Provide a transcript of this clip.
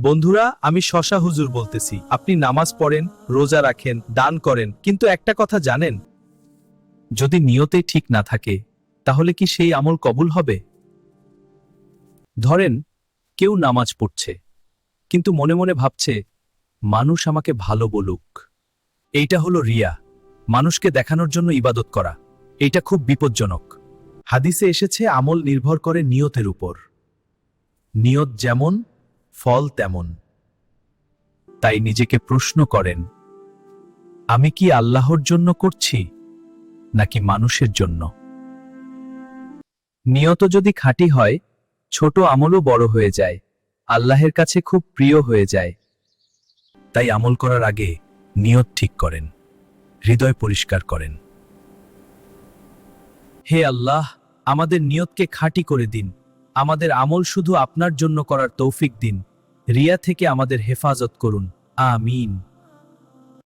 বন্ধুরা, আমি শশা হুজুর বলতেছি। আপনি নামাজ পড়েন, রোজা রাখেন, দান করেন, কিন্তু একটা কথা জানেন, যদি নিয়তে ঠিক না থাকে তাহলে কি সেই আমল কবুল হবে? ধরেন, কেউ নামাজ পড়ছে কিন্তু মনে মনে ভাবছে মানুষ আমাকে ভালো বলুক। এইটা হলো রিয়া, মানুষকে দেখানোর জন্য ইবাদত করা। এইটা খুব বিপজ্জনক। হাদিসে এসেছে আমল নির্ভর করে নিয়তের উপর। নিয়ত যেমন, ফল তেমন। তাই নিজেকে প্রশ্ন করেন, আমি কি আল্লাহর জন্য করছি নাকি মানুষের জন্য? নিয়ত যদি খাঁটি হয়, ছোট আমলও বড় হয়ে যায়, আল্লাহের কাছে খুব প্রিয় হয়ে যায়। তাই আমল করার আগে নিয়ত ঠিক করেন, হৃদয় পরিষ্কার করেন। হে আল্লাহ, আমাদের নিয়তকে খাঁটি করে দিন, আমাদের আমল শুধু আপনার জন্য করার তৌফিক দিন, রিয়া থেকে আমাদের হেফাজত করুন। আমিন।